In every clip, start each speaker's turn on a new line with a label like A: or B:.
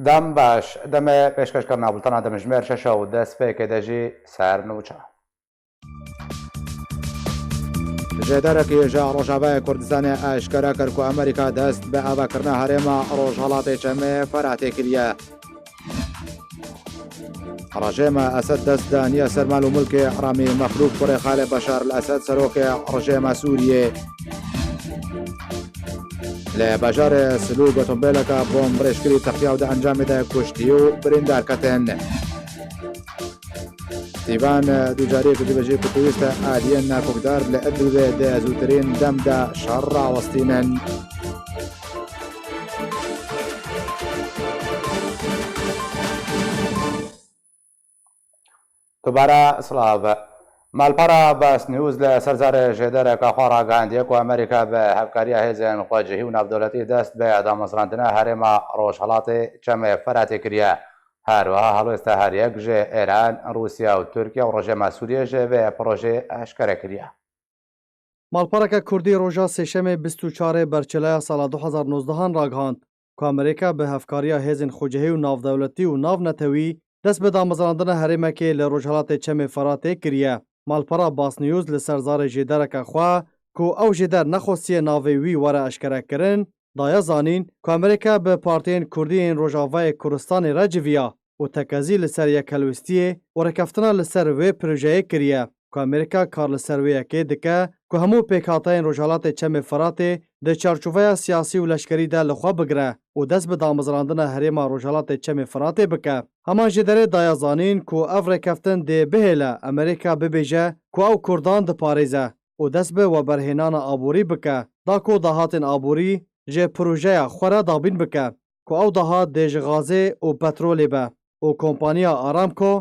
A: دەم باش دەمێ پێشکەشکردنا بولتەنا دەمژمێر شەشە و دەست پێکێ دەژی سەر نوچە.
B: جێدەرێکی ژە ڕۆژاوای کوردستانی ئاشکرا کرد و ئەمریکا دەست بە ئاواکردنا هەرێمە ڕۆژهەڵاتی چەمێ فەراتێ کردە. ڕژێمە ئەسەد دەستدا نییە سەرمال و ملکی ڕامی مەخلوق کوڕی خالێ بەشار الئەسەد سەرۆکی ڕژێمە سووریێ لە بەژارێ سلوو ئۆتۆمبیلەکە بۆم ڕێژکردی تەختیا و ئەنجامیدا کوشتی و بریندارکەتێن. سیڤان دووجارەیەکی دیبەژێ کە پێویستە ئالیەن ناکۆکدار لە ئەدوێ دە زووترین دەمدا شەڕ ڕاوەستینن.
A: دووبارە سڵاو مالپەڕە باس نیوز لە سەرزارە ژێدەرێکە خۆ ڕاگەاندیەک و ئەمریکا بە هەفکاریە هێزیان خۆجهی و ناودەوڵەتی دەست بە دامەزراندنە هەرێمە ڕۆژهەڵاتی چەمێ فەراتێ کردە. هەروەها هەڵوێستا هەریەک ژێ ئێران، رووسیا و تورکیا و ڕۆژێمە سووریە ژێ بە پرۆژێ ئاشکرا کردە.
C: مالپەڕەکە کوردی ڕۆژا سێشەمێ 24 بەرچلەیە ساڵا 2019 ڕاگەاند کە ئەمریکا بە هەفکاریە هێزین خۆجهی و ناودەوڵەتی و ناونەتەوی دەست بە دامەزراندنە هەرێمەکێ لە ڕۆژهەڵاتی چەمێ فەراتێ کردە. مالپەڕە باسنیوز لە سەرزارە ژێدەرەکە خوا کو ئەو ژێدەر نەخۆستیە ناوەی وی وەرە ئەشکەرەکردن دایە زانین کە ئەمریکا بە پارتیên کوردیên ڕۆژاوای کوردستانی را جڤیە و تەکەزی لەسەر یەکەلویستیê وەرەکەفتنا لەسەر وێ پروژەیە کردە کە ئەمریکا کار لەسەر وەیەکێ دکە کە هەموو پێکهاتەیان ڕۆژهەڵاتی چەمێ فەراتێ دە چارچوڤەیە سیاسی و لەشکریدا لەخوا بگرە و دەست بە دامەزراندنە هەرێما ڕۆژهەڵاتی چەمێ فەراتێ بکە. هەمان ژێدەرێ دایە زانین کو ئەڤ ڕێکەفتن دێ بهێلە ئەمریکا ببێژە کو ئەو کوردان دپارێزە و دەست بە وەبەرهێنانە ئابووری بکە داکۆ داهاتên ئابووری جێ پروژەیە خۆرە دابین بکە کو ئەو داهات دێ ji غازê û petrolê be û kompaniya Aramco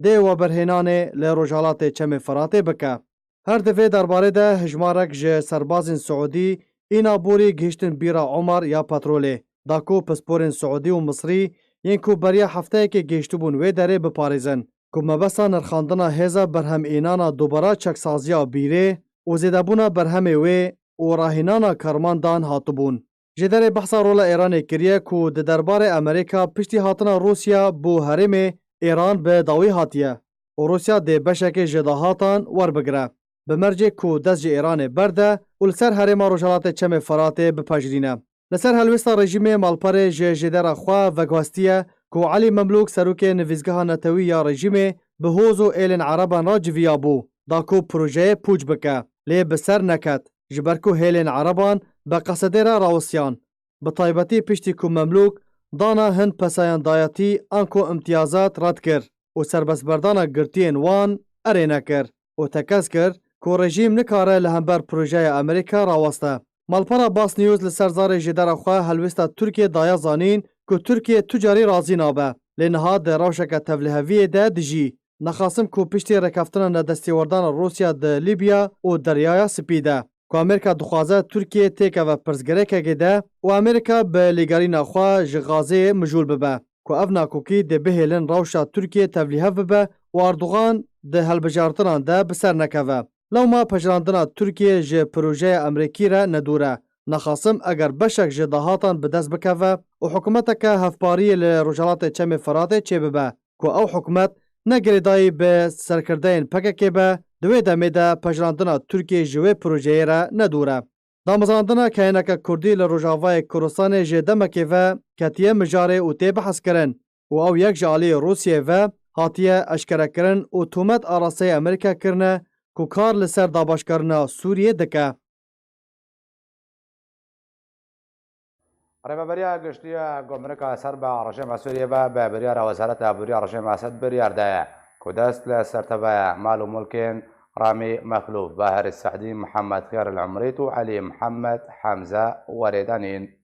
C: dê webirhênanê li rojhilatê çemê Firatê bike. Her di vê derbarê de hejmarek ji serbazên Siûdî îna borî gihîştin bîra Omar ya petrolê da ku pisporên Siûdî û Misrî yên ku beriya hefteyekê gihîştibûn wê derê biparêzin ku mebesa nirxandina hêza berhemînana dubara çeksaziya bîrê û zêdebûna berhemê wê û rahînana karmandan hatibûn. Ji derê behsa rola Îranê kiriye ku di derbarê Amerîka piştî hatina Rûsya bû herêmê Îran bi dawî hatiye û Rûsya dê beşekê ji dahatan werbigire bi mercê ku dest ji Îranê berde û li ser herêma Rojhilatê çemê Firatê bipejirîne. Li ser helwesta rejîmê malperê ji jêdera xwe veguhestiye ku Elî Memlûk serokê nivîzgeha netewî ya rejîmê bi hoz û êlên Ereban ra civiya bû da ku projeyê pûç bike lê bi ser neket ji ber ku hêlên Ereban bi qesedê re rawestiyan. Bi taybetî piştî ku Memlûk dana hin pesayandayetî an ku imtiyazat red kir û serbestberdana girtiyên wan erê nekir û tekez kir ku rejîm nikare li hember projeya Amerîka raweste. Malpera Bas News li ser zarê jêdera xwe helwesta Tirkiye daye zanîn ku Tirkiye tu carî razî nabe lê niha di rewşeke tevliheviyê de dijî. Nexasim ku piştî rekeftina nedestêwerdana Rûsya di Libya û Deryaya Spî de ku Amerîka dixwaze Tirkiye têkeve pirsgirêkekê de û Amerîka bi lêgerîna xwe ji Gazê mijûl bibe ku ev nakokî dê bihêlin rewşa Tirkiye tevlîhev bibe û Erdogan di helbijartinan de bi ser nekeve. Lewma pejirandina Tirkiye ji projeya Amerîkî re nedûr e. Nexasim eger beşek ji dahatan bi dest bikeve û hikûmeteke hevpariyê li Rojhilatê çemê Firatê çêbibe ku ew hikûmet ne girêdayî bi serkirdeyên PKK be di wê demê de pejirandina Tirkiye ji wê projeyê re nedûr e. Damezrandina keyineke Kurdî li Rojavayê Kurdistanê ji demekê ve ketiye mijarê û tê bihezkirin û ew yek ji aliyê Rûsyê ve hatiye eşkerekirin û tûmet arasteyê Amerîka kirine ku kar li ser dabaşkirina Sûriyê dike.
A: Rêveberiya giştiya Gomrûka Serba Rejîma Sûriyê ve bi biryara Wezareta Abûriya Rejîma Esed biryar daye ku dest li serteveya mal û mulkên Ramî Mexlûf, Bahirê Sehdî, Mihemed Xêr el-Umrît û Elî Mihemed Hemze werê danîn.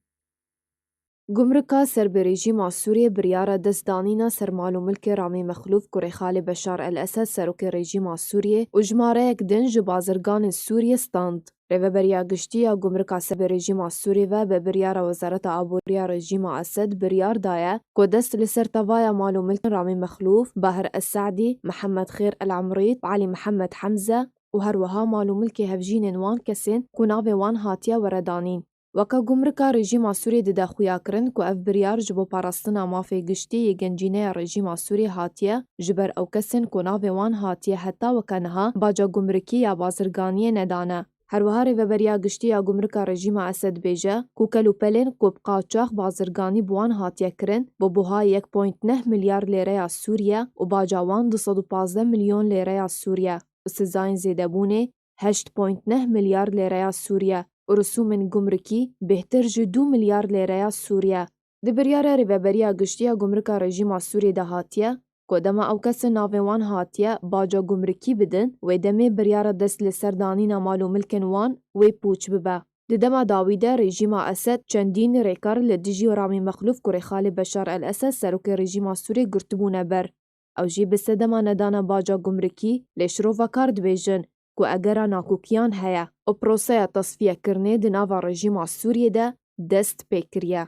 D: Gumrûka Serbêrejîma Sûriyê biryara destdanîna sermal û milkê Ramî Mexlûf kurê Xalê Beşar el-Esed serokê rejîma Sûriyê û jmareyek din ji bazirganên Sûriyê stand. Rêveberiya giştî ya Gumrûka Serbêrejîma Sûrî ve bi biryara Wezareta Abûriya Rejîma Esed biryar daye ku dest li ser tevaya mal û milkên Ramî Mexlûf, Bahir Es-Sehdî, Mihemed Xêr el-Umrît, Elî Mihemed Hemze û her wiha mal û milkê hevjînên wan kesên ku navê wan hatiye weredanîn. Weka gumrika rejîma Sûriyê dide xuyakirin ku ev biryar ji bo parastina mafê giştî yê gencîneya rejîma Sûriyê hatiye ji ber ew kesên ku navê wan hatiye heta weka niha baca gumrikî ya bazirganiyê nedane. Her wiha rêveberiya giştî ya gumrika rejîma Esed dibêje ku kel û pelên ku bi qaçax bazirganî bi wan hatiye kirin bi buha 1.9 milyar lêreya Sûriye û baca wan 215 milyon lêreya Sûriye bi sizayên zêdebûnê 8.9 milyar lêreya Sûriye û risûmên gumrikî bêhtir ji 2 milyar lêreya Sûriye. Di biryara rêveberiya giştî ya gumrika rejîma Sûriyê de hatiye ku dema ew kesên navê wan hatiye baca gumrikî bidin, wê demê biryara dest li ser danîna mal û milkên wan wê pûç bibe. Di dema dawî de rejîma Esed çendîn rêkar li dijî Ramî Mexlûf Kurêxalê Beşar el-Esed serokê rejîma Sûriyê girtibûne ber. Ew jî bi sedema nedana baca gumrikî lê şirovekar dibêjin ku egera nakûkiyan heye û proseya tasfiyekirinê di nava rejîma Sûriyê de dest pê kiriye.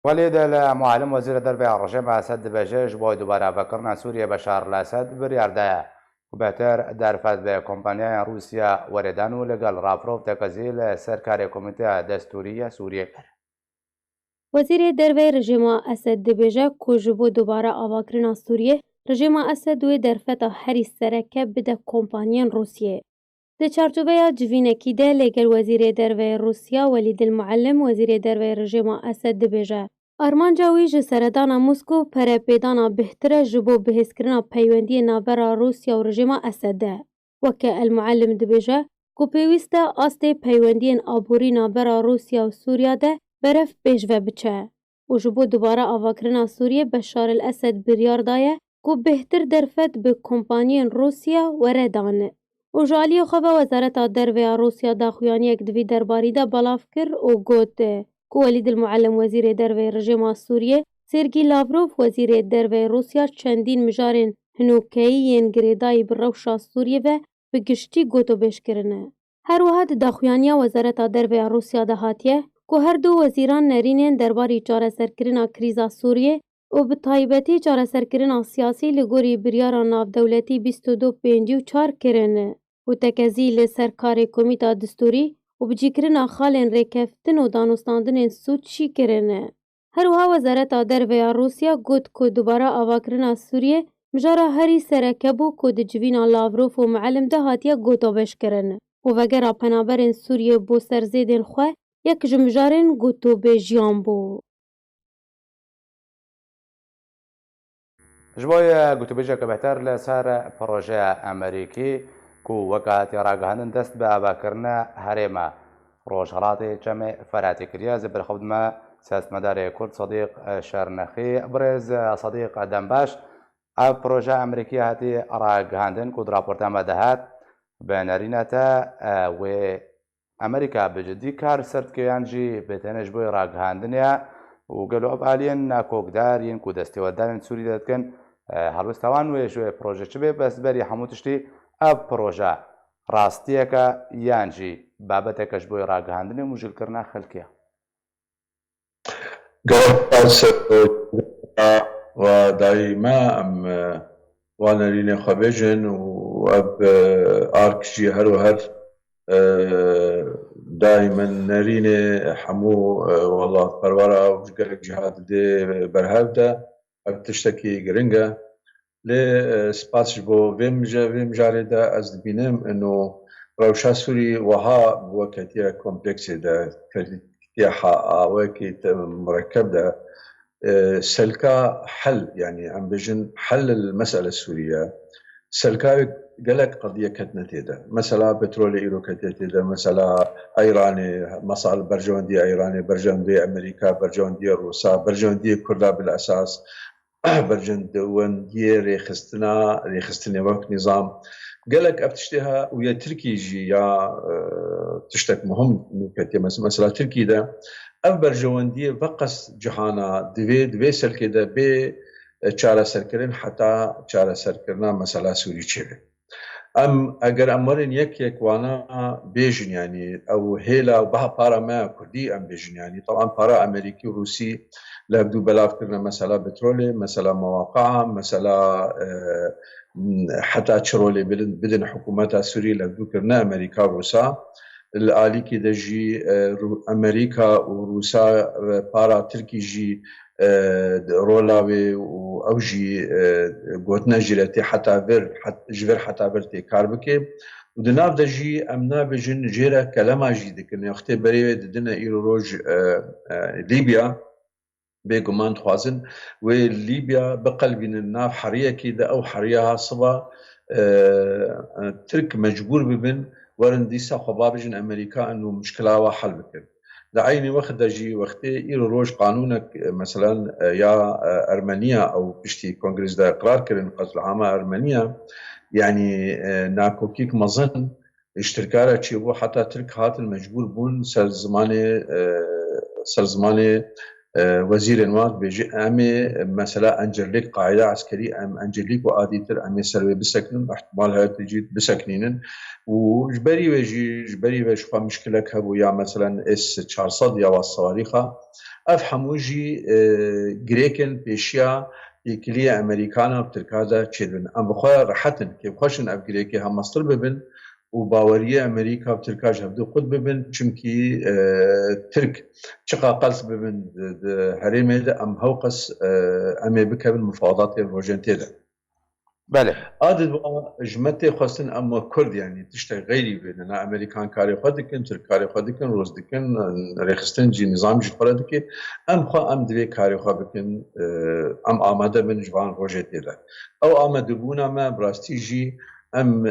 A: ولید المعلم وزیر دربی رژیم اسد دبیجه ji bo dubaravekirina Sûriye Beşar el-Esed biryar daye ku bêhtir derfet bi kompaniyayên Rûsya werê dan û li gel Lavrov tekezî li serkarê Komîteya Destûrî ya Sûriyê kir.
E: Wezîrê derve rejîma Esed dibêje ku ji bo dubara avakirina Sûriyê, rejîma Esed wê derfeta herî sereke bide kompanyayên Rûsyayê. Di çarçoveya civînekî de lêgel Wezîrê Derve Rûsya Welîdilmuallim wezîrê derve rejîma Esed dibêje armanca wî ji seredana Moskû perepêdana bêhtir e ji bo bihêzkirina peywendiyê navbera Rûsya û rejîma Esed e. Weke Elmuallim dibêje ku pêwîst e astê peywendiyên aborî navbera Rûsya û Sûriya de beref pêşve biçe û ji bo dubara avakirina Sûriyê Beşar el-Esed biryar daye ku bêhtir derfet bi kompanyayên Rûsya were dan. û ji aliyê xwe ve Wezareta Derve ya Rûsya daxuyaniyek di vî derbarî de belav kir û got ku Welîdilmuallim wezîrê derve rejîma Sûriyê Sergî Lavrov wezîrê derve Rûsya çendîn mijarên hinûkeyî yên girêdayî bi rewşa Sûriyê ve bi giştî gotûbêjkirine. Her wiha di daxuyaniya Wezareta Derve ya Rûsya de hatiye ku her du wezîran nerînên derbarî çareserkirina krîza Sûriyê û bi taybetî çareserkirina siyasî li gorî biryara navdewletî 2254 kirin û tekezî li ser karê Komîta Distûrî û bicîkirina xalên rêkeftin û danûstandinên sûd jî kirin. Her wiha Wezareta Derve ya Rûsya got ku dubara avakirina Sûriyê mijara herî sereke bû ku di civîna Lavrov û Muallim de hatiye gotûbêjkirin û vegera penaberên Sûriyê bo serzêdên xwe yek ji mijarên gotûbêjiyan bû.
A: Ji bo gotûbêjeke bêhter li ser projeya Amerîkî ku weke hatiye ragihandin dest bi avakirina herêma Rojhilatê Çemê feratî kiriye ji berxewdima siyasmetdarê Kurd Sedîq Şernexî birêz Sedîq Dembaş ev proje Amerîkî hatiye ragihandin ku di raporta me de hat bi nerîne te wê Amerîka bi ciddî kar ser dikeyan jî bi tenê ji bo ragihandinê û gelo ev aliyên nakokdar yên ku destêwatdarên Sûrî de dikin helbesta wan wê ji wê proje çi bê bezberî hemû tiştî ev proje rastiyeke yan jî babeteke ji bo ragihandinê û mûjilkirina xelkê.
F: و دائما ام وانرین خبیجن و اب آرکشی هر و هر دائما نرین حمو والله پروارا و جگرک جهاد ده برهاو ده اب تشتکی گرنگه لی سپاس بو ویم جاره ده از بینم انو روشا سوری وها بوکتیا کمپلکسی ده کتیا حاوکی مرکب ده سلكا حل يعني عم بيجن حل المسألة السورية سلكا قالك قضية كتنتيدا مثلا بترول إيرو كتنتيدا مثلا إيراني مصال برجوندي إيراني برجوندي أمريكا برجوندي روسا برجوندي كردا بالأساس برجوندي ريخستنا وقت نظام قالك أبتشتها ويا تركي جي يا تشتك مهم كتير مثلا تركي ده ev berjewendiyê veqes cihana divê selkê de bê çareserkirin heta çareserkirina mesela Sûrî çêbe. Em eger em werin yek wana bêjin yanî ew hêla biha para me Kurdî em bêjin yanî taban para Amerîkî û Rûsî li hev dû belavkirine mesela petrolê, mesela mewaqe'a, mesela heta çirolê bidin hikûmeta Sûrî li hev dû kirine Amerîka Rûsa الآليكي دجي أمريكا وروسا بارا تركي جي رولاوي وأوجي قوتنا جيرتي حتى جبر حتى برتي كاربكي ودناف دجي أمنا بجن جيرا كلام جي دكن يختي بريوه ددنا إيرو روج ليبيا بيقومان خوازن وليبيا بقلبين الناف حرية كده أو حريها صبا ترك مجبور ببن ورن ديسا خبابجن أمريكا أنه مشكلة حل بكن لعيني وقت دجي وقتي إيرو روج قانونك مثلا يا أرمينيا أو بشتي كونغرس دا إقرار كرن قتل عامة أرمينيا يعني ناكوكيك مظن اشتركارا تشيبو حتى ترك هات المجبور بون سر زماني وزير النواد بيجي أمي مثلا أنجليك قاعدة عسكرية أم أنجليك وآديتر أمي سروي بسكنن احتمال هاي تجي بسكنين وجبري ويجي شوفا مشكلة كهبو يا مثلا S-400 يا والصواريخة أفهمو جي جريكن بيشيا يكلية أمريكانا بتركادا تشيدن أم بخواه راحتن كيف خوشن أف جريكي هم مصر ببن وباورية أمريكا بتركاج هبدو قد ببن چمكي ترك شقا قلس ببن هريمي دا أم هوقس أمي بكبن مفاوضات الروجنتي دا
A: بله
F: عادد جمتي خواستن أما كرد يعني تشتغل غيري بيننا أمريكان كاري خودكن ترك كاري خودكن روز دكن ريخستن جي نظام جي خودكن أم خوا أم دوي كاري خودكن أم آماده بن جوان روجنتي دا أو آماده بونا ما براستي جي أم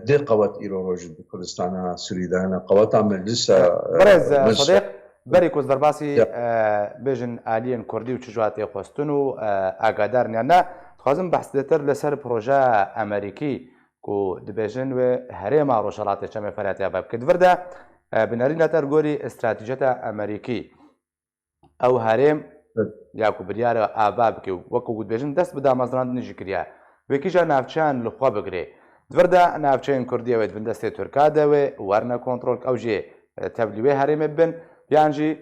F: دي قوات إيرو روج بكردستان سوريدانا قوات مجلسة
A: برز صديق بريكوز درباسي بيجن آليين كردي وتشجواتي خوستنو آقادار نيانا تخوازم بحث دتر لسر بروجا أمريكي كو دبيجن و هريما روشالاتي چمي فراتي باب كدوردا بنارين لتر غوري استراتيجية أمريكي أو هريم ياكو بريار آباب كي وكو دبيجن دست بدا مزران نجي كريا وكيجا نافچان لخوا بگري دوردا نافچين كردية ويد بندستي تركادا وورنا كنترول أوجي تبليوي هريم بن بيانجي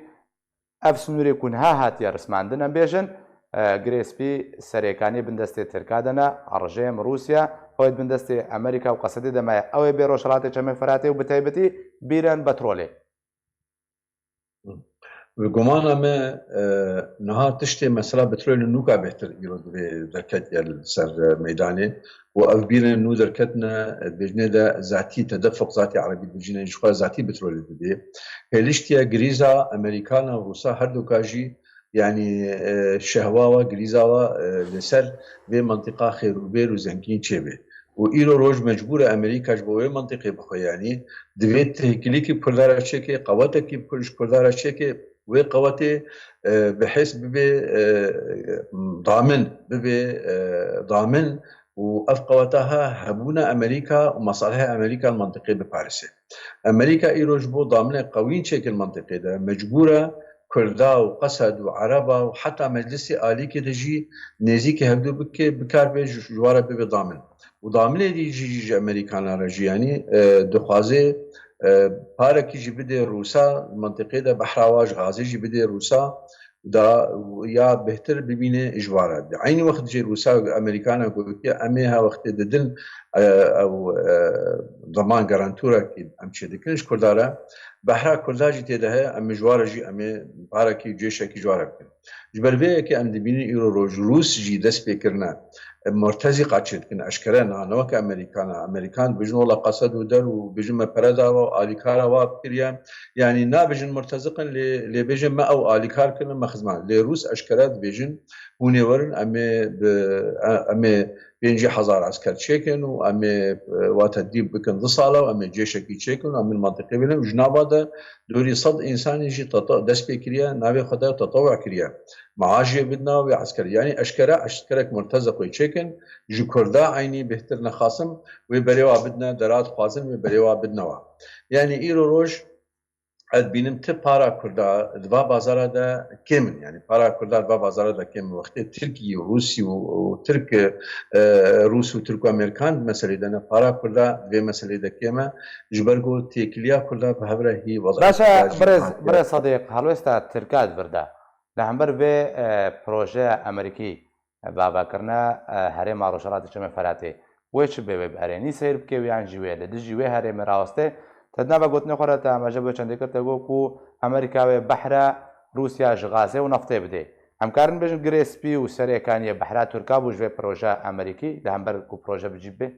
A: اف سنوري كونها هاتيا رسماندنا بيجن گريسبي سريكاني بندستي تركادنا ارجيم روسيا هويد بندستي امريكا وقصدي دما او بيروشلاتي چمي فراتي وبتايبتي بيران بترولي
F: وگمانا ما نهار تشتي مثلا بترول نوكا بهتر يرد دركت سر ميداني واف بيرن نو دركتنا بجنه دا ذاتي تدفق ذاتي عربي بجنه جخوا ذاتي بترول بدي هلشتيا غريزا امريكانا وروسا هر دو كاجي يعني شهواوا غريزاوا لسر في منطقه خيروبير وزنكين تشبه وإيرو روج مجبورة أمريكا جبوه منطقة بخو يعني دويت هكليكي بكردارا شكي قواتكي بكردارا شكي وقواتي بحيث ببي ضامن وأف قواتها هبونا أمريكا ومصالحها أمريكا المنطقة بباريس أمريكا إيرو جبو ضامنة قوين شكل المنطقة ده مجبورة كردا وقسد وعربة وحتى مجلسي آليكي تجي نزيكي هبدو بكار بي جوارة ببي ضامن وضامنه دي جي امريكان رجي يعني دخوازه باركي جي بدي روسا المنطقه ده بحراواج غازي جي بدي روسا دا يا بهتر ببينه اجواره عيني وقت جي روسا امريكان قلت اميها وقت ددن او ضمان جارانتورا كي امشي دكنش كرداره بحرا كرداجي تده ام جواره جي ام باركي جيشكي جواره جبربيه كي ام دبيني ايرو روس جي دس بكرنا مرتزقه كن اشكرنا نوك امريكان بجن ولا قصد ودر وبجن بردا واليكارا وابكريا يعني نا بجن مرتزقا لبجن ما او اليكار كن مخزمان لروس اشكرات بجن ونورن امي بينجي حزار عسكر تشيكن وامي واتديب بكن ضصاله وامي جيشكي تشيكن وامي المنطقه بينهم جناب هذا دوري صد انسان يجي دس بكريا نابي خدا تطوع كريا معاجي بدنا وعسكري يعني اشكرك مرتزق ويتشيكن جو كردا عيني بهترنا خاصم وبريوا بدنا درات خازم وبريوا بدنا يعني ايرو روج اد بینم ته پارا کردا دوا بازار دا کم يعني پارا کردا دوا بازار دا کم وقت ترکیه و روسی و ترک روس و ترک امریکان مسئله دنا پارا کردا و مسئله دا کم جبرگو تکلیا کردا به هبره هی وضع
A: باشا برز صديق هلو استا تركات بردا لهمبر به پروژه امریکی بابا کرنا هرم روشلات چم فراتی وچ به بهرنی سیر بکه ویان جوی د جوی هرم راوسته تدنا بقولتني خرت ما جاب چندی کرد گو امریکا بحر روسیا غازه و نفط بده همکارن بجن گریسپی و سریکانی بحر ترکا بوج به پروژه امریکی لهمبر کو پروژه بجيب به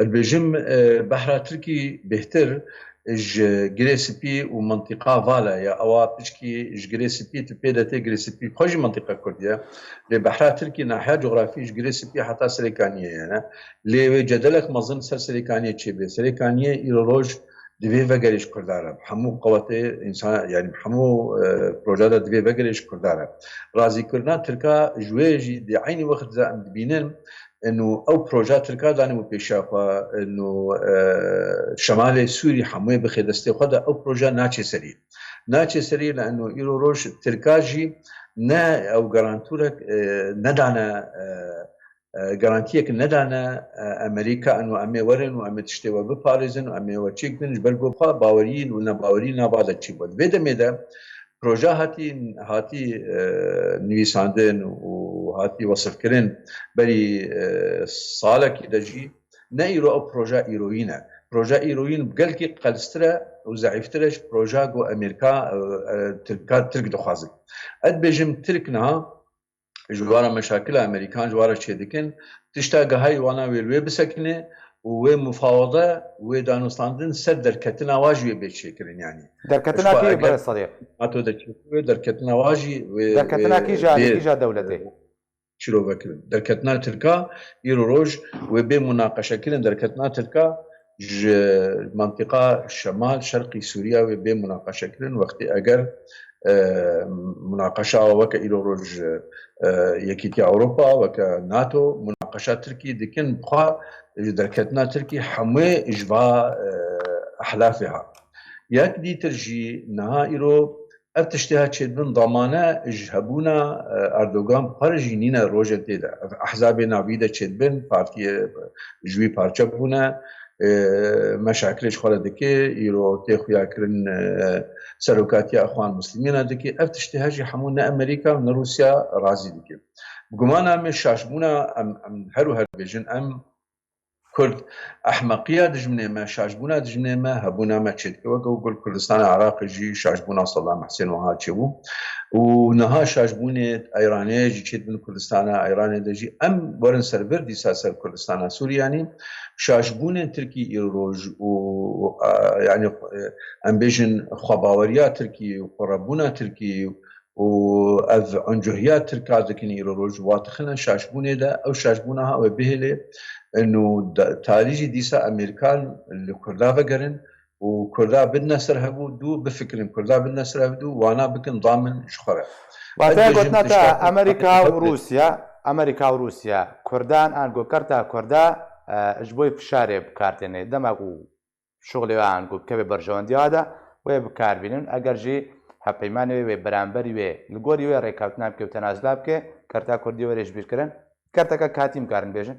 F: البيجم بحر تركي بهتر اج جريسبي ومنطقه فالا يا او بشكي اج جريسبي تبيدتي جريسبي خوش منطقه كرديه لبحر تركي ناحيه جغرافيه اج جريسبي حتى سريكانيه يعني لي جدلك مظن سريكانيه تشبي سريكانيه يروج دوی وگریش کرداره همو قوت انسان يعني همو پروژه دوی وگریش کرداره راضی کردن ترکا جویجی دی عین وقت زائم بینن انه او بروجا تركا داني بيشافا انه شمال سوري حموي بخدستي خدا او بروجا ناتشي سري لانه ايرو روش تركاجي نا او جارانتورك ندانا جارانتيك ندانا امريكا انه امي ورن وامي تشتوى بباريزن وامي وتشيك بن جبرجو باورين ونباورين بعض تشيبود بيدا ميدا پروژه هاتی نویساندن و هاتی وصف کردن بری سالکی دجی نه ایرو او پروژه ایروین بقلکی قلستره و ضعیفترش پروژه گو امریکا ترک دخوازن اد بجم ترک نه جوارا مشاكل امريكان جوارا شدكن تشتاق هاي وانا ويلوي بسكنه ومفاوضه ودانوستاندن سر دركتنا واجي بشكرين يعني
A: دركتنا كي بر الصديق
F: اتو دركتنا واجي
A: دركتنا كي جا دولتي
F: شنو بكر دركتنا تركا يروج وبين مناقشه كلن دركتنا تركا منطقه شمال شرقي سوريا وبين مناقشه كلن وقت اگر مناقشه وك يروج يكيتي اوروبا وك ناتو مناقشه تركي دكن بخا دركتنا تركي حموي اجبا احلافها ياك دي ترجي نهائرو اتشتها تشدن ضمانه اجهبونا اردوغان برجينينا روجتي احزاب نابيده تشدبن بارتي جوي بارچبونا مشاكلش خالدكي يرو تيخويا كرن سروكاتيا اخوان مسلمين دكي افتشتهاجي حمونا امريكا من روسيا رازي دكي بقمانا مش شاشبونا ام هرو بيجن ام كرد احمقيه دجمنه ما شاشبونا دجمنه ما هبونا ما تشد وقول كردستان العراق جي شاشبونا صدام حسين وها تشبو ونها شاشبونه ايرانيه جي تشد من كردستان ايراني دجي ام ورن سرفر دي ساسر كردستان سورياني شاشبونه تركي ايروج و يعني ام بيجن خباوريا تركي وقربونا تركي و از عنجهيات تركا ذكني ايروج واتخنا شاشبونه ده او شاشبونها وبهله انه تاريخي ديسا امريكان اللي كردا فقرن وكردا بدنا سرهبو دو بفكرن كردا بدنا سرهبو وانا بكن ضامن شخره
A: وقتا قلتنا تا امريكا وروسيا كردان انقو كرتا كردا اجبوي فشاري بكارتيني دماغو شغلي انقو كبي برجوندي هذا وبكاربينن اگر جي هپيماني و برانبري و لغوري و ريكاوتنا بك تنازلاب كه كرتا كردي وريش بيركرن كرتا كاتيم كارن بيجن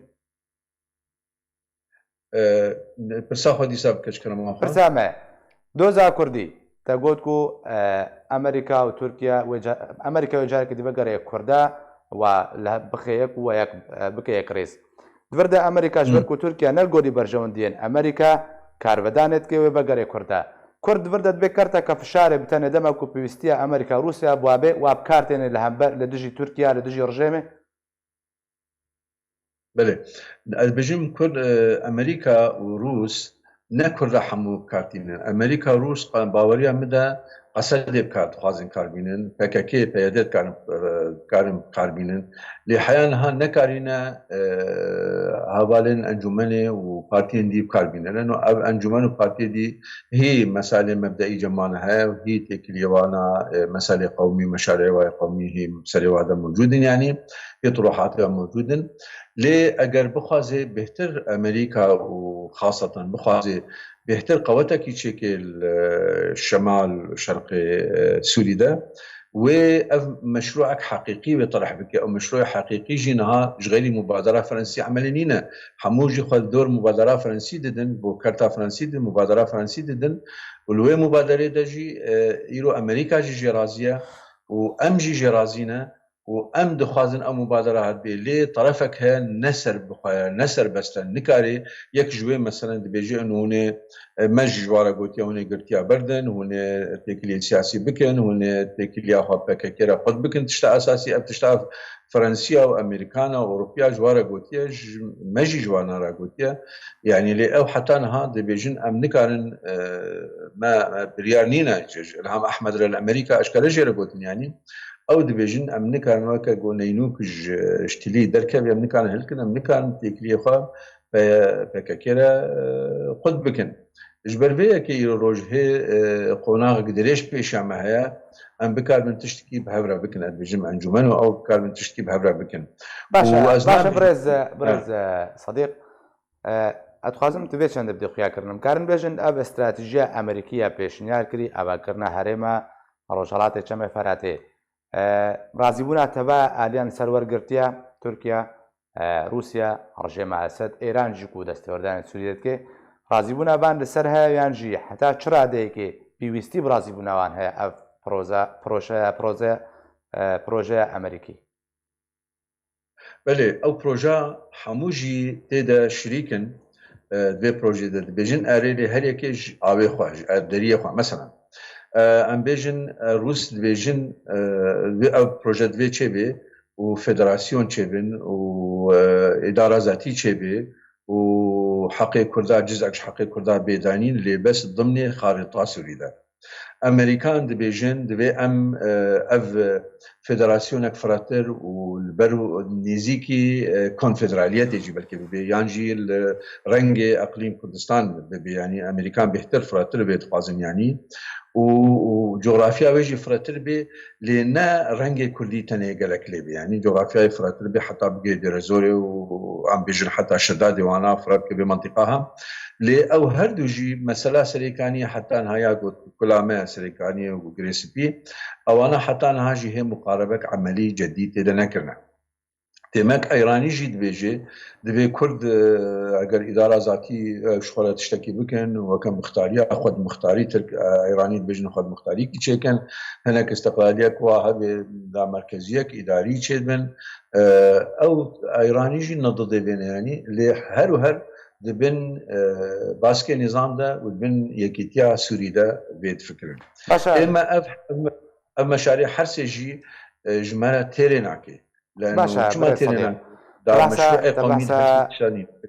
F: برسا خودی ساب کش کنم آخر
A: برسا ما دوزا كردي تقول كو امريكا وتركيا امريكا وجارك دي بقرا كردا ولا بخيك وياك بكيك ريس دوردا امريكا جبركو تركيا نلغودي برجوندين امريكا كارودانت كي بقرا كردا كرد وردت بكرتا كفشار بتن دمكو بيستيا امريكا روسيا بوابه وابكارتين لهمبر لدجي تركيا لدجي رجيمه
F: بله البجم كل امريكا وروس نكر حمو كارتين امريكا وروس باوريا مدى قصد بكارت خازن كاربينن PKK بيادات كارم كاربينن لحيانها نكارينا هوالين انجمنه وبارتين دي كاربينن لانه انجمن وبارتي دي هي مسائل مبدئي جمانها وهي تكليوانا مسائل قومي مشاريع قومي هي مسائل هذا موجودين يعني في طروحاتها موجودين ليه اگر بخوازي بهتر امريكا وخاصه بخوازي بهتر قوتك يشكل الشمال شرق سوريا ده ومشروعك حقيقي وطرح بك او مشروع حقيقي جينها جغيلي مبادره فرنسيه عملينينا حموجي خل دور مبادره فرنسي ددن بو كارتا فرنسي ددن مبادره فرنسي ددن ولوي مبادره دجي يرو امريكا جي رازيه وام جي رازينا وام دخوازن ام مبادره هات بي لي طرفك هي نسر بخويا نسر بس نكاري يك جوي مثلا بيجي انه هنا مج جوارا قوتيا هنا قرتيا بردن هنا تكلي سياسي بكن هنا تكلي هابك كيرا قد بكن تشتا اساسي اب تشتا فرنسيا وامريكانا واوروبيا جوارا قوتيا مجي جوانا را قوتيا يعني لي او حتى نها دي بيجن ام نكارن ما بريارنينا الهام احمد للامريكا اشكال جيرا قوتن يعني او دبيجن ام نكان وكا جونينوك اشتلي دركب ام نكان هلكن ام نكان تيكلي خا فككيرا قد بكن جبربيه كي روج هي قناغ قدريش بيش معها ام بكار من تشتكي بهبره بكن ادبجم انجمن او بكار من تشتكي بهبره بكن
A: باشا برز صديق اتخوازم تو بيشن دبدي خيا كرنم كارن بيجن اب استراتيجيه امريكيه بيشنيار كري ابا كرنا هريما روجالات چم فراتي رازیبوونا تەبا ئالیان سەروەرگرتیە تورکیا رووسیا ڕژێمە ئەسەد ئێران ژک و دەستێوەردانی سووریە دەکێ رازیبوونابان لەسەر هەیە یانژی حتا چ ڕادەیەکێ پێویستی برازیبووناوان هەیە ئەف پرۆژەیە ئەمریکی
F: بەێ ئەو پرۆژە هەمووژی تێدا شریکن دوێ پرۆژێ دەبێژن ئارێ لێ هەرێکێش ئاوێ خواژ دەریە خوا مەسەڵەن ام بيجن روس بيجن بروجيت في تشيبي وفيدراسيون تشيبن واداره ذاتي تشيبي وحقي كردا جزء حقي كردا بيدانين اللي بس ضمن خارطه سوريا امريكان دي بيجن دي ام اف فيدراسيون فراتر والبرو نيزيكي كونفدراليات يجي بلكي يانجي رنجي اقليم كردستان يعني امريكان بيحتر فراتر بيتقازن يعني وجغرافيا ويجي فراتر بي لنا رنجي كردي تاني قالك لي يعني جغرافيا فراتر بي حتى بقي درزوري وعم بيجن حتى شدادي وانا فراتر بمنطقها لي او هردوجي مسألة سريكانية حتى نهاية كلها ما سريكانية وغريسبي او انا حتى نهاجي هي مقاربة عملي جديد تدنا كرنا تماك ايراني جيد بيجي دبي كرد اگر اداره ذاتي شغله تشتكي بكن وكان مختاريه اخذ مختاري ترك ايراني بيجن اخذ مختاري كي كان هناك استقلاليه كواها دا مركزيه اداري تشدمن او ايراني جي نضد بين يعني لهر وهر دبن باسكي نظام ده ودبن يكيتيا سوري ده بيت فكرن اما مشاريع حرسجي جماله تيريناكي
A: باشا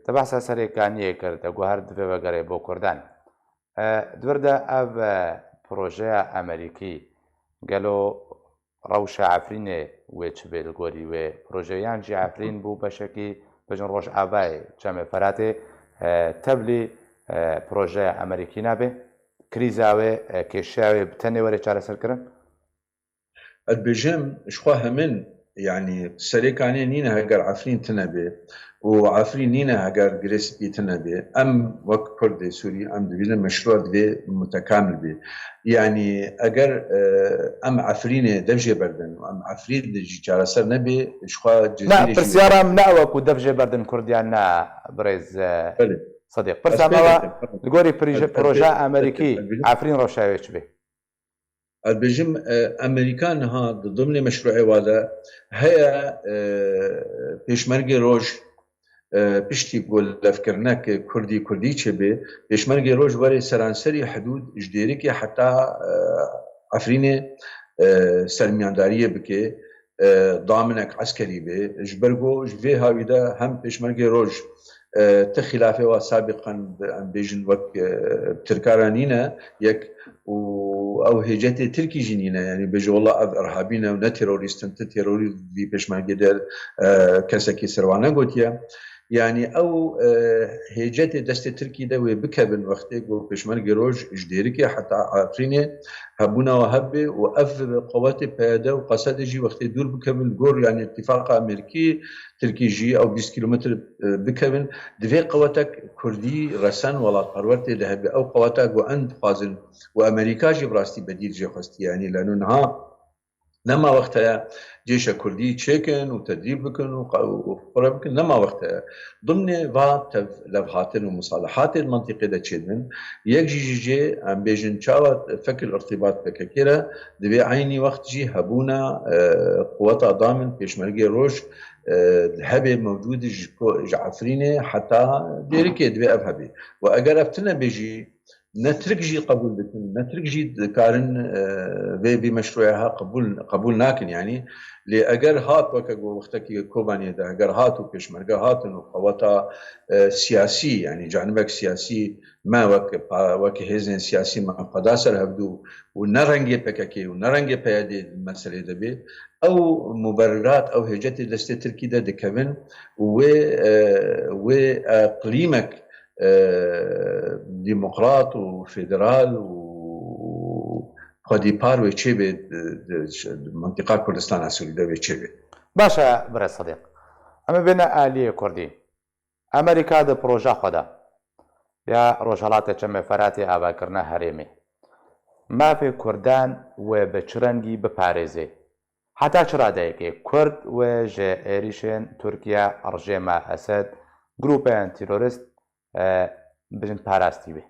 A: تبحث سەرێکانیە کرد ئەگو هەر دوێ بەگەڕێ بۆ کوردان دووەردە ئەv پرۆژەیە ئەمریکی گەلۆ ڕەوشە عەفرینێ وێ چ بێت گۆری وێ پرۆژەیانجی عەفرین بوو بەشێکی بەژن ڕۆژ ئاڤای چەمێ فەراتێ تەبلی پرۆژەیە ئەمریکی نابێ کریزاوێ کێشاوێ بتەنێ وەرێ چارەسەرکردن
F: ئەدبێژم شخوا هەمن يعني سريكاني نينا هاجر عفرين تنبي وعفرين نينا هاجر جريسبي تنبي ام وك كردي سوري ام دبينا مشروع دبي متكامل بي يعني اگر ام عفرين دبجه بردن ام عفرين دجي جارسر نبي شخوا
A: جزيري لا برسيارة مناوك ودبجه بردن كرديانا بريز صديق برساموا الجوري بروجا امريكي عفرين روشاويش بي
F: البجم امريكان ها ضمن مشروع وهذا هي بيشمرجي روج بيشتي بقول لفكرناك كردي تشبي بيشمرجي روج وري سرانسري حدود جديريكي حتى عفريني سرميانداريه بكي ضامنك عسكري بي جبرجو جفي هاويدا هم بيشمرجي روج تخلافه وسابقا بيجن وك تركارانينا يك او هجته تركي جنينا يعني بيجي والله ارهابينا ونا تيروريستن تيروري دي بيشمرجي دل كسكي سروانا قوتيا يعني او هجته دست تركي ده بكبن وقتي بيشمرجي روج جديركي حتى عفريني هبونا وهبي واف قوات بياده وقصدجي وقت دور بكبن جور يعني اتفاق امريكي تركي جي او 20 كيلومتر بكبن دفي قواتك كردي رسن ولا قرورتي ذهبي او قواتك وعند قازن وامريكا جي براستي بديل جي خستي يعني لانه نها نما وقتها جيش كردي تشيكن وتدريب بكن وقرب بكن نما وقتها ضمن فات لفحات ومصالحات المنطقة دا تشيدن يجي جي عم بيجن شاوة فكر الارتباط بككيرا دبي عيني وقت جي هبونا قوة ضامن بيشمرقي روش الهبه موجود جعفرينه حتى ديركي دبي افهبي واجر افتنا بيجي نترك جي قبول بكن نترك جي كارن بمشروعها قبول ناكن يعني لاجر هات وقتك كوباني ده اجر هات وبيشمرقا هات وقوتا سياسي يعني جانبك سياسي ما وك هزن سياسي ما قداسر هبدو ونرنجي بككي ونرنجي بيادي المسألة دبي او مبررات او هجتي دستي تركي ده دكبن وقليمك ديمقراط وفيدرال وخدي بار وشيبه منطقه كردستان السوري ده وشيبه
A: باشا برای صدیق اما بین آلی کردی امریکا ده پروژه خدا یا روشالات چم فراتی آبا کرنا هریمی ما فی کردان و بچرنگی بپارزه حتی چرا که کرد و جه ایریشن ترکیه رژیم اسد گروپ تروریست بجن پاراستی به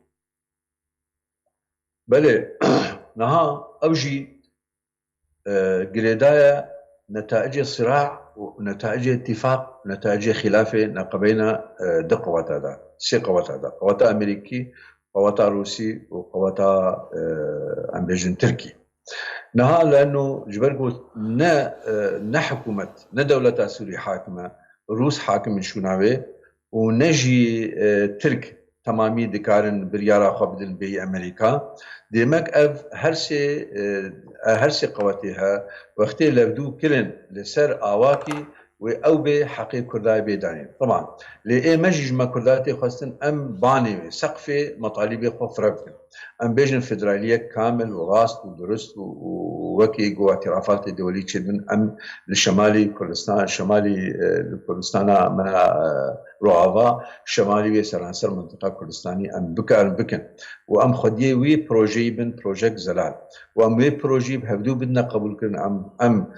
F: بله نها اوجي قريدايا نتائج صراع ونتائج اتفاق نتائج خلافه نقبينا دقوات هذا سي قوات هذا قوات امريكي قوات روسي وقوات امبيجن تركي نها لانه جبرقو نا حكومه نا دوله سوريا حاكمه روس حاكم شوناوي ونجي ترك تمامي دكارن بريارا خبدن بي امريكا ديمك اف هرسي قواتها وقتي لبدو كلن لسر اواكي او بي حقي كرداي بيداني طبعا لإيه مجيج ما كرداتي خاصة ام باني سقفي مطالبي خوف ربكن ام بيجن فدرالية كامل وغاست ودرست ووكي جو اعترافات الدولية تشدن ام للشمالي كردستان شمالي كردستان ما روعافا شمالي سرانسر منطقة كردستاني ام بكن وام خديه وي بروجي بن بروجيكت زلال وام وي بروجي بهبدو بدنا قبول كن ام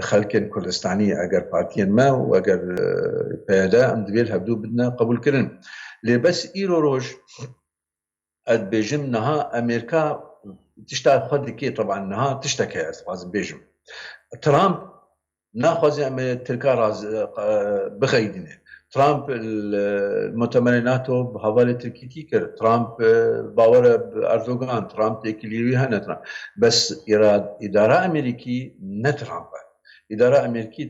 F: خلكن كردستاني اگر بارتين ما واگر بيادا ام دبيل هبدو بدنا قبول كرن لبس ايرو روج اد بيجم نها امريكا تشتاق خد كي طبعا نها تشتكي اسفاز بيجم ترامب ناخذ تركا راز بخيدنه ترامب المؤتمريناتو بحوالي تركيتي كر ترامب باور باردوغان ترامب تكليوي هنا بس اداره امريكي نترامب اداره امريكي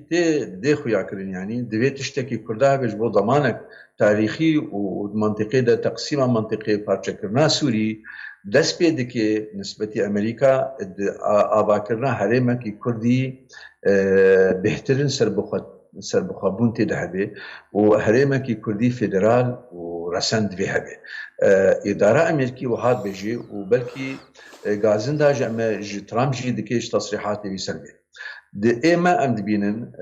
F: دي خويا كرين يعني دبي تشتكي كردها بجبو ضمانك تاريخي ومنطقي ده تقسيم منطقي بارتشكرنا سوري دس بيدك نسبة امريكا اباكرنا هرمكي كردي بهترن سربخوا بونتي دهبه وهرمكي كردي فيدرال ورسند بهبه اداره امريكي وهاد بيجي وبلكي غازندا جمع ترامب جي دكيش تصريحات بيسلبي دي اما ام دبينن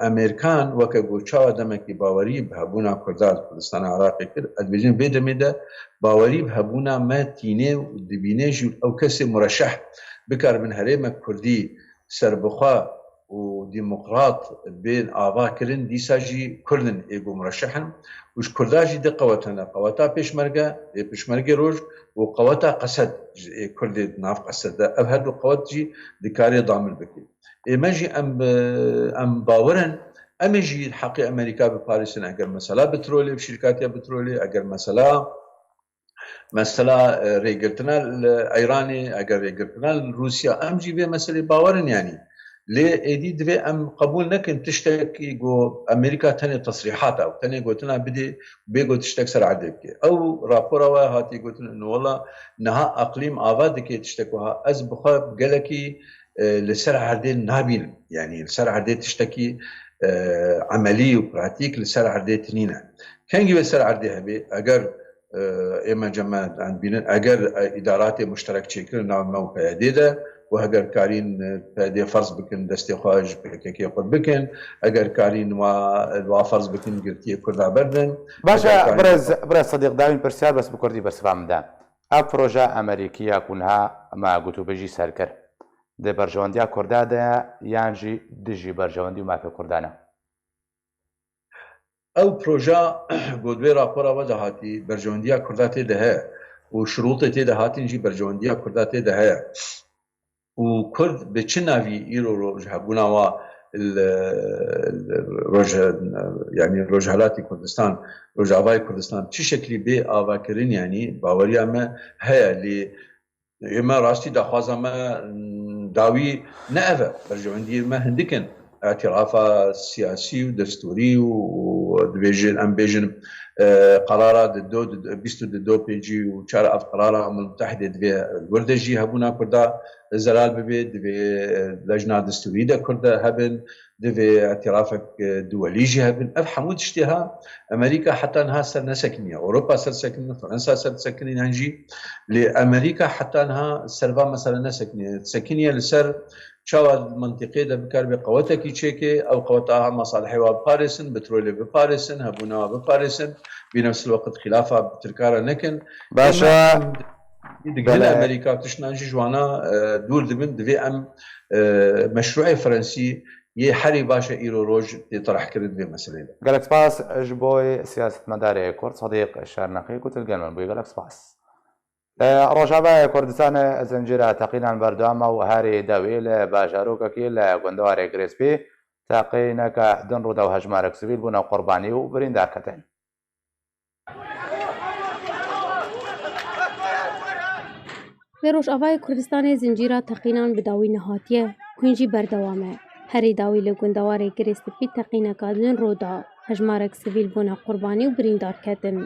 F: امريكان وكبو تشاو دمكي باوري بهبونا كردال كردستان عراقي كر ادبيجن بيدميدا باوري بهبونا ما تيني ودبينيج او كسي مرشح بكار من هرمك كردي سربخوا وديمقراط بين آبا كرن ديساجي كردن ايجو مرشحن وش كرداجي دي قواتنا قواتا بيشمرقة روج وقواتا قسد كردي ناف قسد ده هادو قوات جي دكاري ضامن بكي ماجي ام باورن امجي الحقي امريكا بباريسن اگر مثلا بترولي بشركات بترولي اگر مثلا ريغرتنا الايراني اگر ريغرتنا روسيا امجي به مسألة باورن يعني ليه ايدي دبي ام قبول نكن تشتكي جو امريكا تاني تصريحات او تاني قلتنا بدي بيجو تشتك سر عدك او رابورا هاتي قلتنا انه والله نها اقليم افادك تشتكوها از بخاب قالكي لسر عردين نابين يعني لسر عردين تشتكي عملي وبراتيك لسر عردين تنينه كان جي لسر عردين هبي اگر اما جماعه عن بين اگر ادارات مشترك شكل نعم مو بيديده وهجر كارين دي فرض بكن دستي خواج كي يقول بكن اگر كارين وفرض بكن قلتي كردا بردن
A: باشا برز صديق داوين برسيال بس بكردي بس فهم دا اب بروجا امريكيه كونها ما قلتو بيجي سركر دێ بەرژەوەندیا کوردادەیە یانژی دژی بەرژەوەندی و مافی کوردانە.
F: ئەو پرۆژە بۆ دوێ راپۆرەوە داهاتی بەرژەوەندیا کوردا تێدا هەیە و شروڵی تێدا هاتینجی بەرژەوەندیا کوردا تێدا هەیە و کورد بە چ ناوی ئیرۆ ڕۆژ هەبووناوە ینی ڕۆژهەلاتی کوردستان ڕۆژاوای کوردستان چ شکلی بێ ئاواکردن ینی باوەریامە هەیە لێ ئێمە ڕاستی داخوازەمە داوی نەئەڤە بەرژەوەندیمە هەندێکن اعترافە سیاسی و دەستوری و دبێژن ئەم بێژن قرارە 22 پێنجی و 4 ئەف قرارە متحدە دەبێ وەردەژی هەبوونا کووردا زەلال ببێت دەبێ لەژنا دەستوری دە کووردە هەبن دەبێ اعترافێک دووەلیژی هەبن ئەف هەموو تشتیها ئەمریکا حتانها سەر نەسەکنیە ئەوروپا سەر سەکنین فەرەنسا سەر سەکنین هەنجی لێ ئەمریکا حتانها سەربا مەسەلە نەسەکنیە سەکنیە لەسەر چاوە منطقێ دە بکار بێ قەوەتێکی چێکێ ئەو قەوەتەها مەساڵحی وا بپارێسن بترۆلێ بپارێسن هەبوونەوە بپارێسن بنفس الوقت خلافە ترکارە نەکەن
A: باشە
F: دگەلە ئەمریکا تشنانجی جوانە دوور دبن دەبێ ئەم مەشروعی فەرەنسی یە هەری باشە ئیرۆ ڕۆژ تێطرحکرد بێ مەسلەیدا.
A: گەلک سپاس ji بۆی سیاستمەدارێ کورد سەدیق شارنەقی کوتلگەلمە بووی گەلک سپاس. ڕۆژاوای کوردستانە زنجیرە تەقینان بەردەوامە و هەری دەوی لە باژارۆکەکی لە گوندەوارێ گرێسپی تەقینەکە دن ڕوودا و هەژمارەك سیڤیل بوونە قوربانی و بریندارکەتن.
E: لە ڕۆژئاوای کوردستانی زنجیرە تەقینان bi dawî nehatiye hûn jî berdewam e. Herî dawî li gundewarê girêstipî teqîneka din roda hejmarek sivîl bûne qurbanî û birîndar ketin.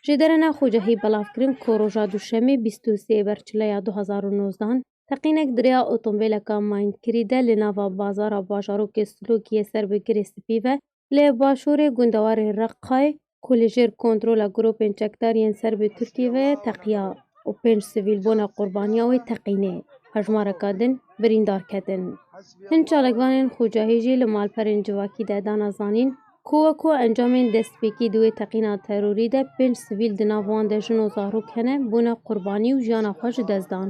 E: Ji derene xwecehî belavkirin ku roja duşemê 23 berçileya 2019 teqînek diriya otomobîleka mayînkirî de li nava bazara bajarokê Silokiyê ser bi girêstipî ve lê başûrê gundewarê Reqqayê ku li jêr kontrola grûpên çekdariyên ser bi Tirkiyê teqiya û 5 sivîl bûne qurbaniya wê teqînê. Hejmareka din birîndar ketin. Hin çalakvanên xwecehî jî li malperên civakî de dana zanîn ku wekû encamên destpêkî di wê teqîna terorî de 5 sivîl di nav wan de jin û zarok hene bûne qurbanî û jiyana xwe ji dest dan.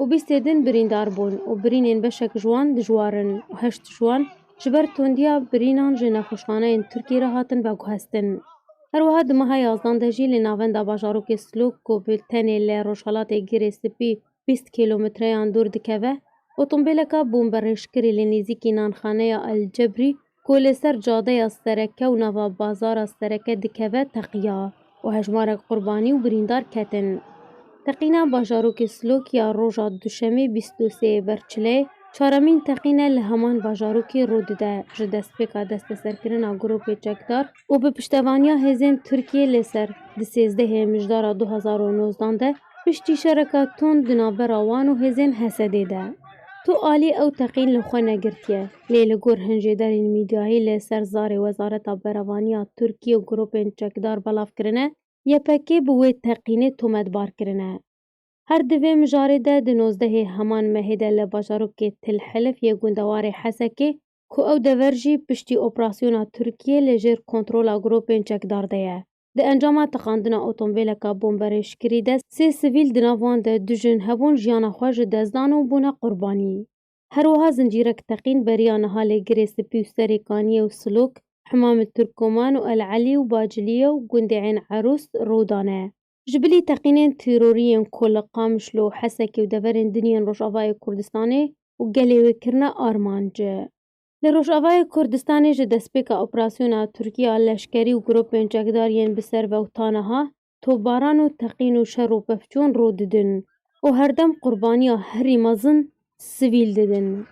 E: û bîstê din birîndar bûn û birînên beşek ji wan dijwar in û 8 ji wan ji ber tundiya birînan ji nexweşxaneyên Tirkiyê re hatin veguhestin. Her wiha di meha 11 de jî li navenda bajarokê Silok ku bi tenê li Rojhilatê Girêstipî 20 kîlometreyan dûr dikeve, otomobîleka bomberêşkirî li nêzîkî nanxaneya El Cebrî ku li ser cadeya Sereke û nava bazara Sereke dikeve teqiya û hejmarek qurbanî û birîndar ketin. Teqîna bajarokê Silok ya roja duşemê 23 berçilê çaremîn teqîne li heman bajarokê rû dide ji destpêka desteserkirina grûpê çekdar û bi piştevaniya hêzên Tirkiyê lê ser di 13 mijdara 2019 de piştî şereka tund di navbera wan û hêzên Hesedê de. Tu alî ew teqîn li xwe negirtiye lê li gor hin jêderên mîdyayî lê ser zarê Wezareta Berevaniya Tirkiye û grûpên çekdar belavkirine YPG bi wê teqînê tometbar kirine. Her di vê mijarê de di 19 heman mehê de li bajarokê Tilhelif yê gundewarê Hesekê ku ew dever jî piştî operasyona Tirkiyê li jêr kontrola grûpên çekdar de ye. Di encama texandina otomobîleka bomberêşkirî de 3 sivîl di nav wan de du jin hebûn jiyana xwe ji dest dan û bûne qurbanî. Her wiha zincîrek teqîn beriya niha lê Girêstipî û Serêkaniyê û Silok, Hemamê Turkoman û El Elî û Baciliye û gundê Ên Erûs rû dane. Ji bilî teqînên terorîyên ku li Qamişlo û Hesekê û deverên din yên Rojavayê Kurdistanê û gelê wê kirine armanc. Li Rojavayê Kurdistanê ji destpêka operasyona Tirkiya leşkerî û grûpên çekdar yên bi ser vewtaniha topbaran û teqîn û şer û pevçûn rû didin û herdem qurbaniya herî mezin sivîl didin.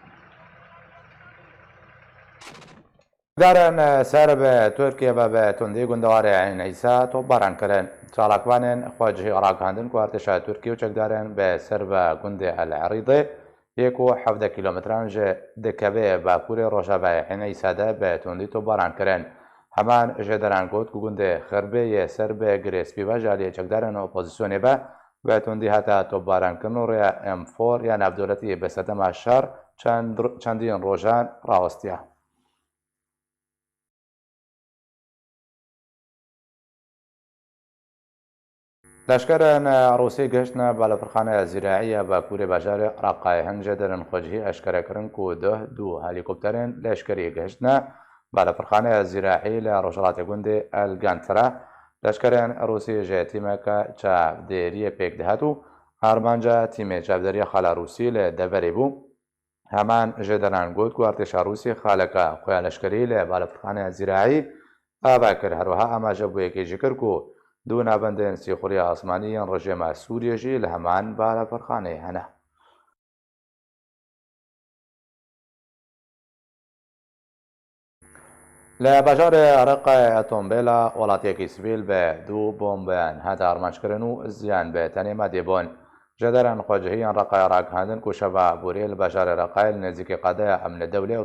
A: دارن سەر بە تورکیە بە بە توندی گوندەوارێ عینەیسا تۆپباران کردن چالاکوانên خواجهی ڕاگەاندن و ارتشا تورکی و چەکدارن بە سەر بە گوندێ ئەلعەریدێ 1.7 کیلۆمتران ji dikeve bakurê Rojavayê Hêneysa de bi tundî topbaran kirin. Heman jêderan got ku gundê Xirbê yê ser bê Girêspî ve ji aliyê çekdarên opozîsyonê ve bi tundî heta topbarankirin û rêya M4 ya navdewletî bi sedema şar çendîn rojan rawistiye. لشکرên Rûsî gihiştine balafirxaneya zîraî Bakurê bajarê Reqayê Hincê derin xwecihî eşkere kirin ku du helîkopterên leşkerî gihiştine balafirxaneya zîraî li Rojhilatê Gundê Elgentira. Leşkerên Rûsî ji tîmeke çavdêriyê pêk dihat û armanca tîmê çavdêriya xala Rûsî li deverê bû. Heman ji deran got ku artêşa Rûsî xaleka xwe ya leşkerî li balafirxaneya zîraî ava kir. Herwiha amaje bûyekê jî kir ku du navendên sîxuriya asmanî yên rejima Sûriyê jî li heman balafirxaneyê hene. Li bajarê Reqayê otomobîla welatiyekî sivîl bi du bombeyan hat armançkirin û ziyan bi tenê madê bûn. Ji derên xwecihiyên Reqayê ragihandin ku şeva borî li bajarê Reqayê li nêzîkî qedeya Emnî Dewlê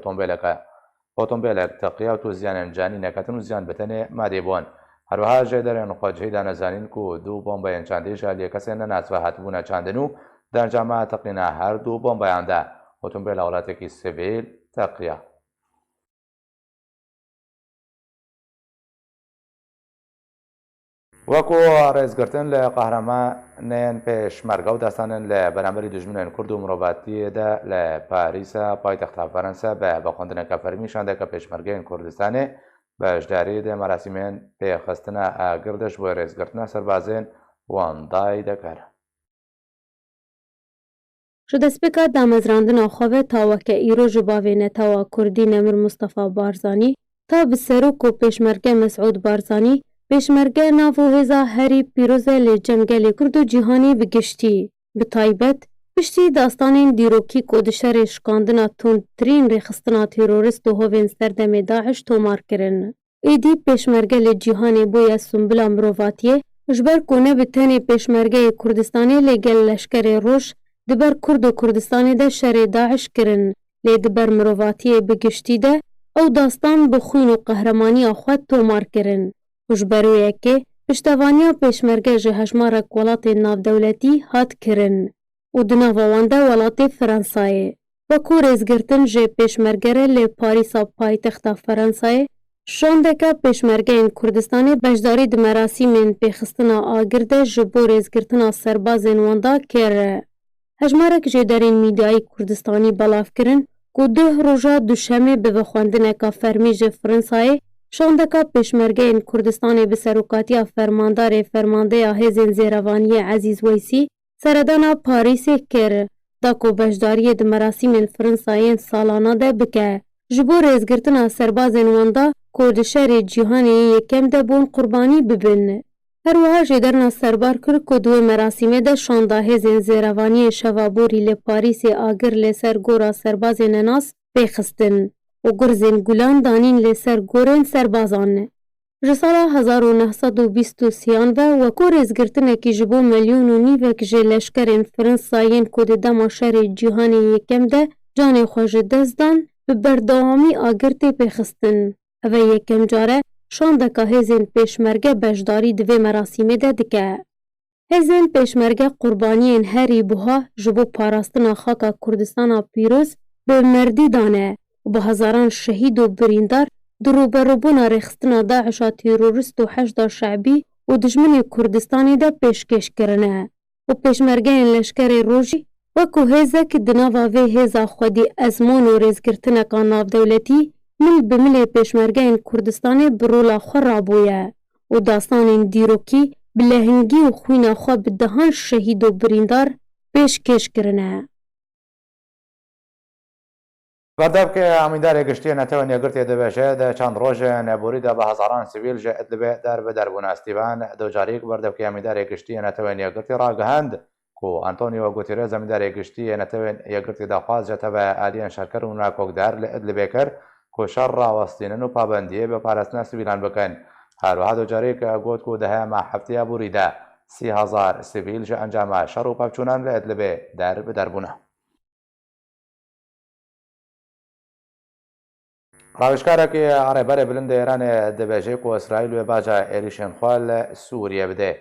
A: otomobîlek teqiya û ziyanên canî neketin û ziyan bi tenê madê bûn. Herwiha ji derên xwecihî de nezanîn ku du bombeyên çandî ji aliyê kesên nenasve hatibûne çandin û dencama teqîna her du bombeyan de otomobîla welatiyekî sivîl teqiya. وەکو ڕێزگرتن لە قەهرەمانên پێشمەرگە و دەستانن لە بەرامبەری دوژمنên کورد و مرۆڤاتیەدا لە پاریسە پایتەختا فەرەنسا بە بەخۆندنەکە فەرمیشان دەکە پێشمەرگەیên کوردستانê بەشداری دە مەراسیمên پێخستنە ئاگردش بۆ ڕێزگرتنە سەربازên وەندای دەکەر.
E: Ji destpêka damezrandina xwe ve taweke îro ji bavê Netawa Kurdî Nemir Mustefa Barzanî ta bi serok û pêşmerge Mesûd Barzanî pêşmerge nav û hêza herî pîroze lê cemgelê Kurd û cîhanî bi giştî. Bi taybet piştî dastanên dîrokî ku di şerê şikandina tundtirîn rêxistina terorîst û hovên serdemê Daeş tomar kirin. Êdî pêşmerge lê cîhanê bûye sumbila mirovatiyê ji ber ku ne bi tenê pêşmergeyê Kurdistanê lê gel leşkerê roj di ber Kurd û Kurdistanê de şerê Daeş kirin lê di ber mirovatiyê bi giştî de ew dastan bi xwîn û qehremaniya xwe tomar kirin. û ji ber wê yekê piştevaniya pêşmerge ji hejmarek welatên navdewletî hat kirin û di nava wan de welatê Frensayê. Wekû rêzgirtin jê pêşmergere lê Parîsa paytexta Frensayê şandeka pêşmergeyên Kurdistanê beşdarî di merasîmên pêxistina agir de ji bo rêzgirtina serbazên wan da kir. Hejmarek jê derên mîdyayî Kurdistanî belav kirin ku duh roja duşemê bi vexwendineka fermî ji Frensayê şandeka pêşmergeyên Kurdistanê bi serokatiya fermandarê fermandeya hêzên zêrevaniyê Ezîz Weysî seredana Parîsê kir da ku beşdariyê di merasîmên Frensayên salana de bike ji bo rêzgirtina serbazên wan da ku di şerê cîhanê yekem de bûn qurbanî bibin. Herwiha jê derna serbar kir ku di wê merasîmê de şanda hêzên zêrevaniyê şevaborî li Parîsê agir lê ser gora serbazên nenas pêxistin û gurzên gulan danîn lê ser gorên serbazan. Ji sala 1923 ve wekû rêzgirtinekî ji bo milyûn û nîvek ji leşkerên Frensayên ku di dema şerê cîhanê yekem de canê xwe ji dest dan bi berdewamî agir tê pêxistin. Ev e yekem care şandeka hêzên pêşmerge beşdarî di vê merasîmê de dike. Hêzên pêşmerge qurbaniyên herî buha ji bo parastina xaka Kurdistana pîroz bi merdî dane û bi hezaran şehîd û birîndar di rûberûbûna rêxistina Daişa terorîst û heşda şeعبî û dijminê Kurdistanê de pêşkêş kirine û pêşmergeyên leşkerê rojî wekû hêzek di nava vê hêza xwedî ezmûn û rêzgirtineka navdewletî mil bi milê pêşmergeyên Kurdistanê bi rola xwe rabûye û dastanên dîrokî bi lehingî û xwîna xwe bi dehan şehîd û birîndar pêşkêş kirine.
A: بەردەبکە ئەمیندارێ گشتیە نەتەوە نێگرتێ دەبێژێ دە چەند ڕۆژە نەبووریدا بە هەزاران سیڤیل ژە ئەدلبێ دەر بە دەربوون ئەستیڤان دۆجاریک بەردەبکە ئەمیندارێ گشتیە نەتەوە نێگرتی ڕاگەهاند کو ئەنتۆنیۆ گوتێرێز ئەمیندارێ گشتیە نەتەوە یەگرتی داخواست جەتەبە ئالیەن شەرکەر و ناکۆکدار لە ئەدلبێ کرد کو شەڕ ڕاوەستینن و پابەندیە بە پاراستنە سیڤیلان بکەن. هەروەها دۆجاریک گوت و دەهەیە ماحەفتەیە بووریدا 30,000 سیڤیل ژە ئەنجامە شەڕ و پاپچوونان لە ئەدلبێ دەر بە دەربوونە. ڕاوێژکارێکی ڕێبەرێ بلند ئێرانێ دەبێژێت و ئیسرائیل وێ باجە عێریشên xwe li Sûriyê bide.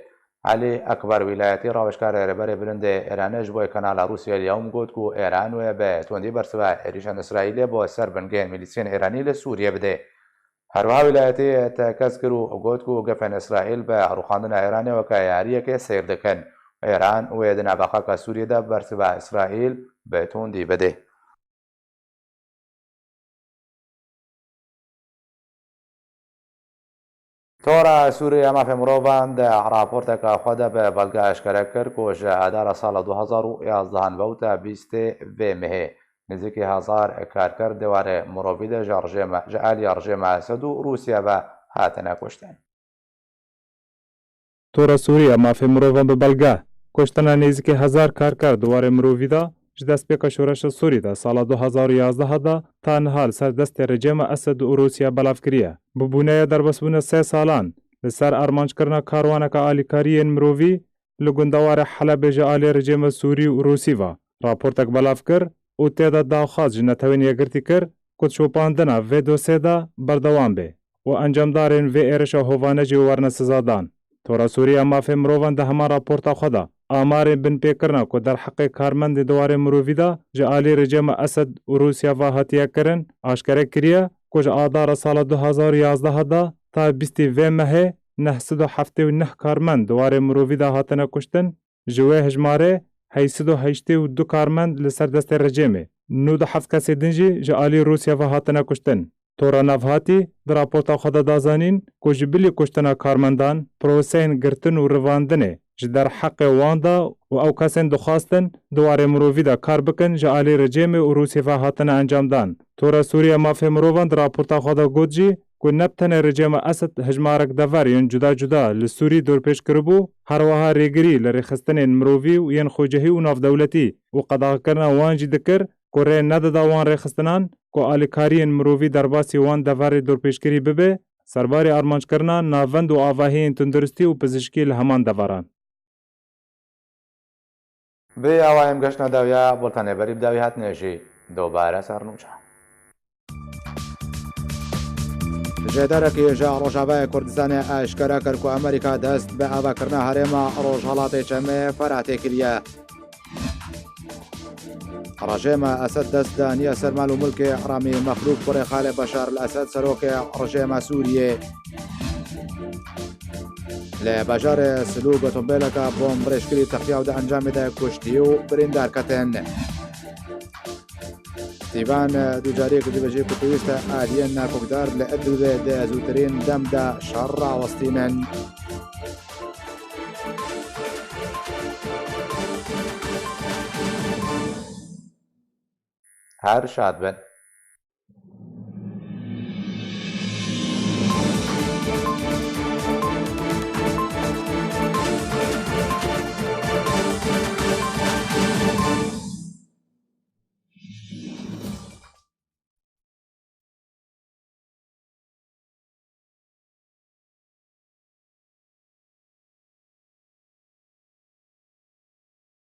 A: Elî Ekber wîlayetî ڕاوێژکارê rêberê bilindê Îranê ji bo kanala Rûsyayê Yewm got ku Îran wê bi tundî bersiva êrişên İsraîlê bo ser bingehên mîlîsyên Îranî li Sûriyê bide. هەروەها ویلایەتی تەکەس کرد و گوت و گەفەن ئیسرائیل بە ڕوخاندنە ئێرانەوە کە یاریەکە سیر دەکەن ئێران وێ دنابەخەکە سووریەدا بەرز بە ئیسرائیل بەتوندی بدێ. تۆڕە سووریا مافێ مرۆڤان دە راپۆرتێکە خۆدا بە بەڵگە ئاشکرا کرد کۆژە ئادارە ساڵە 2011 بەوتە 20 مهێ نزیکی 1000 کارکەر دێوارێ مرۆڤیدە ژەعالی ڕژێمە ئەسەد و رووسیا بە هاتنە کوشتن.
G: تۆڕە سووریا مافێ مرۆڤان بە بەڵگە کوشتنە نزیکی 1000 کارکەر دووارێ مرۆڤیدا ji destpêka şoreşa Sûrî de sala 2011 da ta nihal ser destê rejêma Esed û Rûsya belav kiriye. Bibûneya derbasbûna 3 salan li ser armanckirina karwaneka alîkariyên mirovî li gundewarê Helebê ji alê rejêma Sûrî û Rûsî ve. Raportek belav kir û têda daxwaz ji netewên yekirtî kir ku çopandina vê dosyê de berdewam bê û encamdarên vê êrişa hovane jî werne sizadan. Tora Sûriya mafê mirovan di hema raporta xwe de amarên binpêkirina ku derheqê karmendê diwarê mirovî de ji alî rejêma Esed û Rûsya ve hatiye kirin aşkere kiriye ku ji adara sala 2011 da ta 20 vê mehê 979 karmend diwarê mirovî de hatine kuştin ji wê hejmarê 882 karmend li ser destê rejêmê 97 kesê din jî ji alî Rûsya ve hatine kuştin. Tora navhatî di raporta xwe de dazanîn ku ji bilî kuştina karmendan proseyên girtin û rivandinê ji derheqê wan da û ew kesên dixwastin diwarê mirovî de kar bikin ji alî rejêmê û Rûsyê ve hatine encamdan. Tora Sûriya mafê mirovan di raporta xwe de got jî ku ne tenê rejêma Esed hejmarek dever yên cuda cuda li Sûrî dorpêş kiribû herwiha rêgirî li rêxistinên mirovî û yên xwecihî û navdewletî û qedexekirina wan jî dikir ku rê nedida wan rêxistinan ku alîkariyên mirovî derbasî wan deverê dorpêşkirî bibe serbarê armanckirina navend û avahiyên tunduristî û pizîşkî li heman deveran.
A: Bê awayên geşna dawiya boltanêberî bi dawî hatine jî dobare sernûça.
B: Jêderekî ji Rojavayê Kurdistanê eşkere kir ku Amerîka dest bi avakirina herêma Rojhilatê Çemê ferah tê kiriye. Rejêma Esed dest daniye ser mal û mulkê Ramî Mexlûf kurê Xalê Beşar el Esed serokê rejêma Sûriyê. Li bajarê Silû otomobîleka bombrêşkirî textiya de encamê de kuştî û birîndar ketin. Stîvan ducariyek dibêje ku pêwîst e aliyên nakokdar li Idlibê di zûtirîn dem de şer rawestînin.
A: Her şad bin.